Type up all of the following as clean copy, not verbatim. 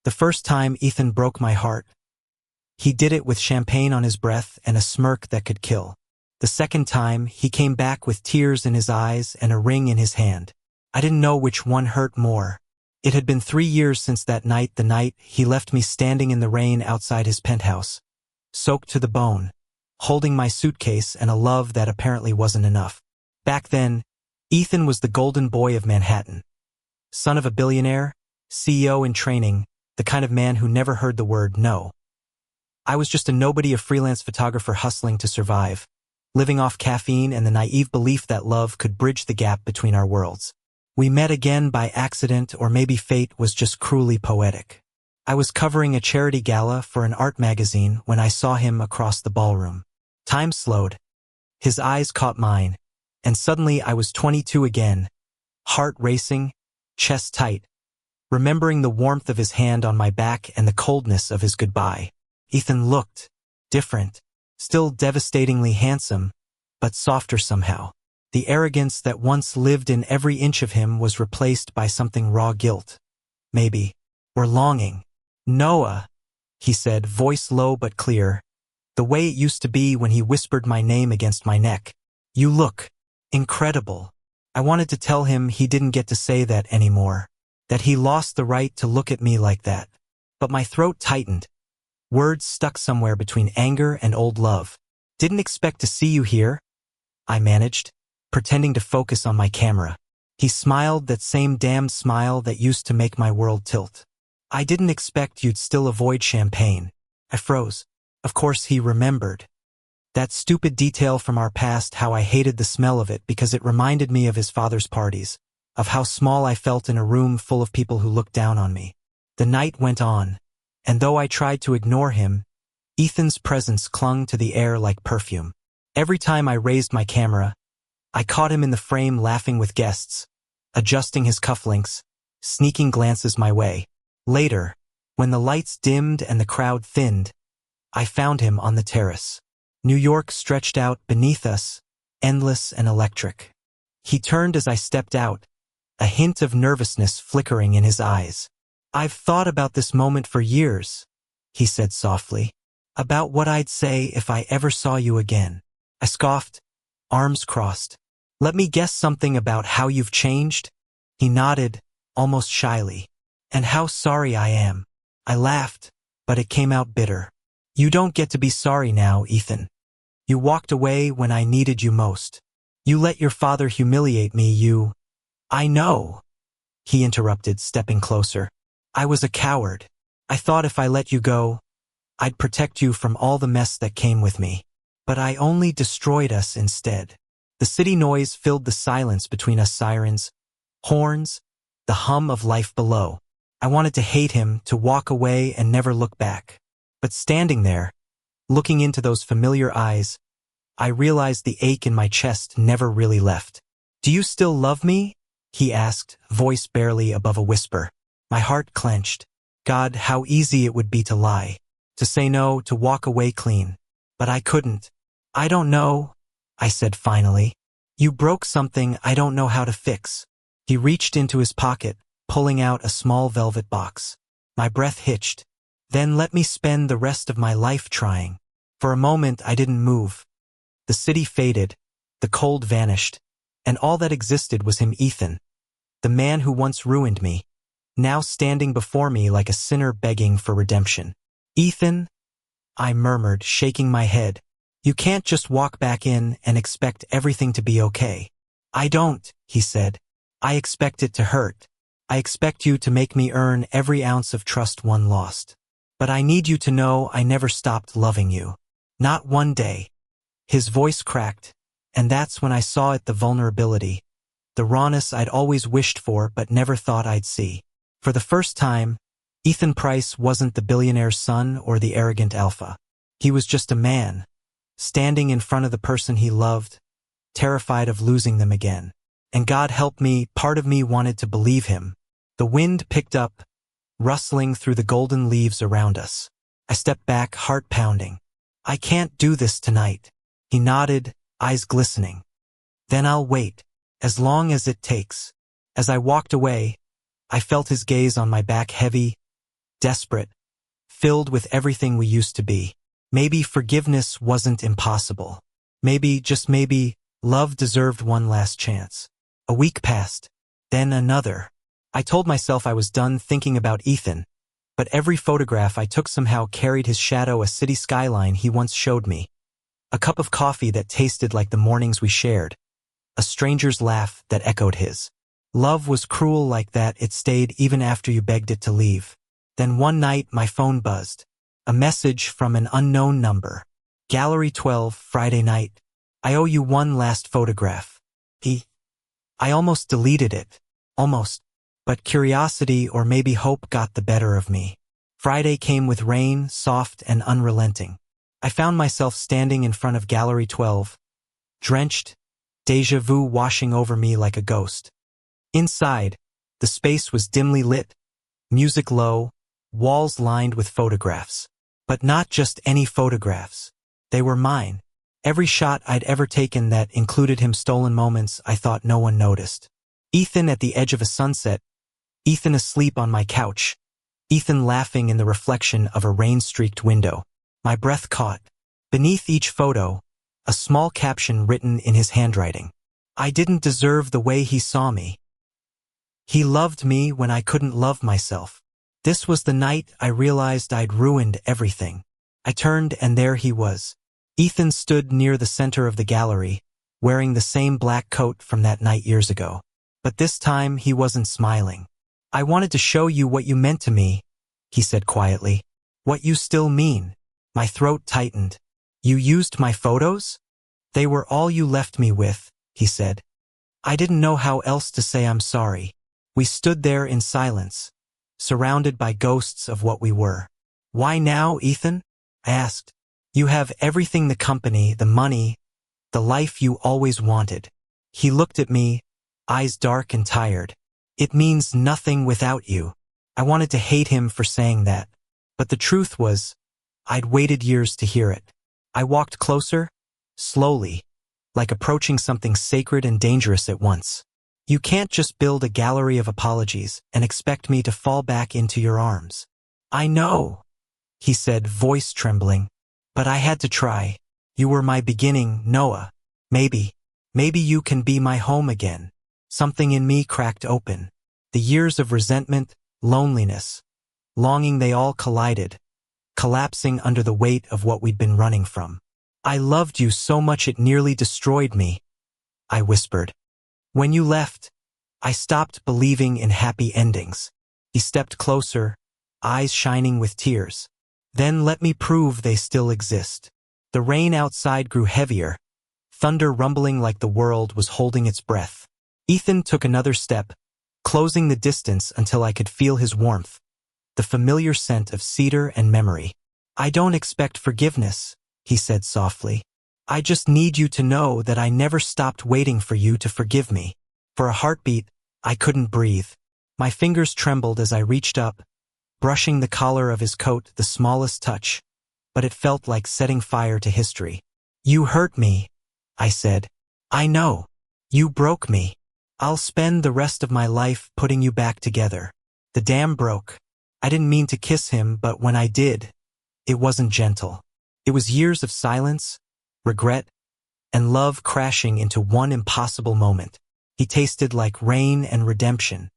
The first time Ethan broke my heart. He did it with champagne on his breath and a smirk that could kill. The second time, he came back with tears in his eyes and a ring in his hand. I didn't know which one hurt more. It had been 3 years since that night, the night he left me standing in the rain outside his penthouse, soaked to the bone, holding my suitcase and a love that apparently wasn't enough. Back then, Ethan was the golden boy of Manhattan. Son of a billionaire, CEO in training, the kind of man who never heard the word no. I was just a nobody, a freelance photographer hustling to survive, living off caffeine and the naive belief that love could bridge the gap between our worlds. We met again by accident, or maybe fate was just cruelly poetic. I was covering a charity gala for an art magazine when I saw him across the ballroom. Time slowed. His eyes caught mine, and suddenly I was 22 again, heart racing, chest tight, remembering the warmth of his hand on my back and the coldness of his goodbye. Ethan looked different, still devastatingly handsome, but softer somehow. The arrogance that once lived in every inch of him was replaced by something raw guilt. Maybe. Or longing. "Noah," he said, voice low but clear, the way it used to be when he whispered my name against my neck. "You look incredible." I wanted to tell him he didn't get to say that anymore, that he lost the right to look at me like that. But my throat tightened. Words stuck somewhere between anger and old love. "Didn't expect to see you here," I managed, pretending to focus on my camera. He smiled, that same damned smile that used to make my world tilt. "I didn't expect you'd still avoid champagne." I froze. Of course he remembered. That stupid detail from our past, how I hated the smell of it because it reminded me of his father's parties, of how small I felt in a room full of people who looked down on me. The night went on, and though I tried to ignore him, Ethan's presence clung to the air like perfume. Every time I raised my camera, I caught him in the frame laughing with guests, adjusting his cufflinks, sneaking glances my way. Later, when the lights dimmed and the crowd thinned, I found him on the terrace. New York stretched out beneath us, endless and electric. He turned as I stepped out, a hint of nervousness flickering in his eyes. "I've thought about this moment for years," he said softly, "about what I'd say if I ever saw you again." I scoffed, arms crossed. "Let me guess something about how you've changed?" He nodded, almost shyly. "And how sorry I am." I laughed, but it came out bitter. "You don't get to be sorry now, Ethan. You walked away when I needed you most. You let your father humiliate me, you—" "I know," he interrupted, stepping closer. "I was a coward. I thought if I let you go, I'd protect you from all the mess that came with me. But I only destroyed us instead." The city noise filled the silence between us, sirens, horns, the hum of life below. I wanted to hate him, to walk away and never look back. But standing there, looking into those familiar eyes, I realized the ache in my chest never really left. "Do you still love me?" he asked, voice barely above a whisper. My heart clenched. God, how easy it would be to lie, to say no, to walk away clean. But I couldn't. "I don't know," I said finally. "You broke something I don't know how to fix." He reached into his pocket, pulling out a small velvet box. My breath hitched. "Then let me spend the rest of my life trying." For a moment I didn't move. The city faded, the cold vanished, and all that existed was him, Ethan, the man who once ruined me, now standing before me like a sinner begging for redemption. "Ethan," I murmured, shaking my head, "you can't just walk back in and expect everything to be okay." "I don't," he said. "I expect it to hurt. I expect you to make me earn every ounce of trust one lost. But I need you to know I never stopped loving you. Not one day." His voice cracked, and that's when I saw it, the vulnerability, the rawness I'd always wished for but never thought I'd see. For the first time, Ethan Price wasn't the billionaire's son or the arrogant alpha. He was just a man, standing in front of the person he loved, terrified of losing them again. And God help me, part of me wanted to believe him. The wind picked up, rustling through the golden leaves around us. I stepped back, heart pounding. "I can't do this tonight." He nodded, eyes glistening. "Then I'll wait, as long as it takes." As I walked away, I felt his gaze on my back, heavy, desperate, filled with everything we used to be. Maybe forgiveness wasn't impossible. Maybe, just maybe, love deserved one last chance. A week passed, then another. I told myself I was done thinking about Ethan, but every photograph I took somehow carried his shadow, a city skyline he once showed me, a cup of coffee that tasted like the mornings we shared, a stranger's laugh that echoed his. Love was cruel like that, it stayed even after you begged it to leave. Then one night my phone buzzed. A message from an unknown number. Gallery 12, Friday night. I owe you one last photograph. I almost deleted it. Almost. But curiosity or maybe hope got the better of me. Friday came with rain, soft and unrelenting. I found myself standing in front of Gallery 12, drenched, déjà vu washing over me like a ghost. Inside, the space was dimly lit, music low, walls lined with photographs. But not just any photographs. They were mine. Every shot I'd ever taken that included him, stolen moments I thought no one noticed. Ethan at the edge of a sunset, Ethan asleep on my couch, Ethan laughing in the reflection of a rain-streaked window. My breath caught. Beneath each photo, a small caption written in his handwriting. I didn't deserve the way he saw me. He loved me when I couldn't love myself. This was the night I realized I'd ruined everything. I turned and there he was. Ethan stood near the center of the gallery, wearing the same black coat from that night years ago. But this time he wasn't smiling. I wanted to show you what you meant to me, he said quietly. What you still mean. My throat tightened. You used my photos? They were all you left me with, he said. I didn't know how else to say I'm sorry. We stood there in silence, surrounded by ghosts of what we were. Why now, Ethan? I asked. You have everything, the company, the money, the life you always wanted. He looked at me, eyes dark and tired. It means nothing without you. I wanted to hate him for saying that. But the truth was, I'd waited years to hear it. I walked closer, slowly, like approaching something sacred and dangerous at once. You can't just build a gallery of apologies and expect me to fall back into your arms. I know, he said, voice trembling. But I had to try. You were my beginning, Noah. Maybe you can be my home again. Something in me cracked open. The years of resentment, loneliness, longing, they all collided, collapsing under the weight of what we'd been running from. I loved you so much it nearly destroyed me, I whispered. When you left, I stopped believing in happy endings. He stepped closer, eyes shining with tears. Then let me prove they still exist. The rain outside grew heavier, thunder rumbling like the world was holding its breath. Ethan took another step, closing the distance until I could feel his warmth, the familiar scent of cedar and memory. I don't expect forgiveness, he said softly. I just need you to know that I never stopped waiting for you to forgive me. For a heartbeat, I couldn't breathe. My fingers trembled as I reached up, brushing the collar of his coat, the smallest touch, but it felt like setting fire to history. You hurt me, I said. I know. You broke me. I'll spend the rest of my life putting you back together. The dam broke. I didn't mean to kiss him, but when I did, it wasn't gentle. It was years of silence, regret, and love crashing into one impossible moment. He tasted like rain and redemption.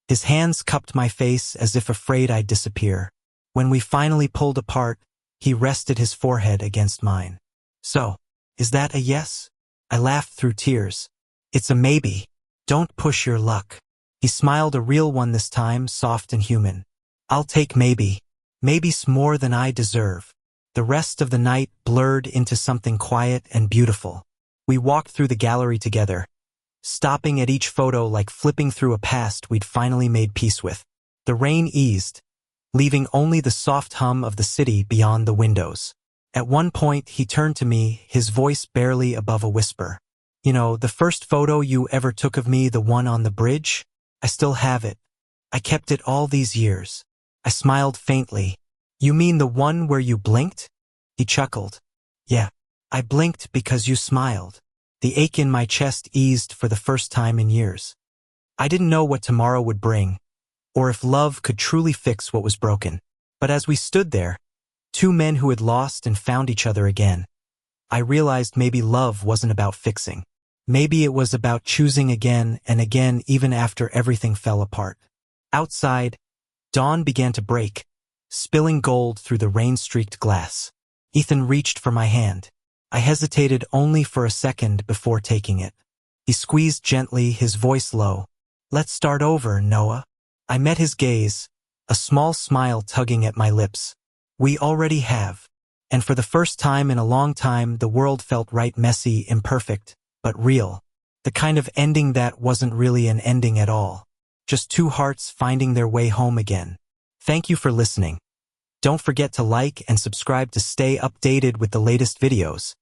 His hands cupped my face as if afraid I'd disappear. When we finally pulled apart, he rested his forehead against mine. So, is that a yes? I laughed through tears. It's a maybe. Don't push your luck. He smiled, a real one this time, soft and human. I'll take maybe. Maybe's more than I deserve. The rest of the night blurred into something quiet and beautiful. We walked through the gallery together, stopping at each photo like flipping through a past we'd finally made peace with. The rain eased, leaving only the soft hum of the city beyond the windows. At one point, he turned to me, his voice barely above a whisper. You know, the first photo you ever took of me, the one on the bridge? I still have it. I kept it all these years. I smiled faintly. You mean the one where you blinked? He chuckled. Yeah, I blinked because you smiled. The ache in my chest eased for the first time in years. I didn't know what tomorrow would bring, or if love could truly fix what was broken. But as we stood there, two men who had lost and found each other again, I realized maybe love wasn't about fixing. Maybe it was about choosing again and again even after everything fell apart. Outside, dawn began to break, spilling gold through the rain-streaked glass. Ethan reached for my hand. I hesitated only for a second before taking it. He squeezed gently, his voice low. "Let's start over, Noah." I met his gaze, a small smile tugging at my lips. "We already have." And for the first time in a long time, the world felt right, messy, imperfect, but real. The kind of ending that wasn't really an ending at all. Just two hearts finding their way home again. Thank you for listening. Don't forget to like and subscribe to stay updated with the latest videos.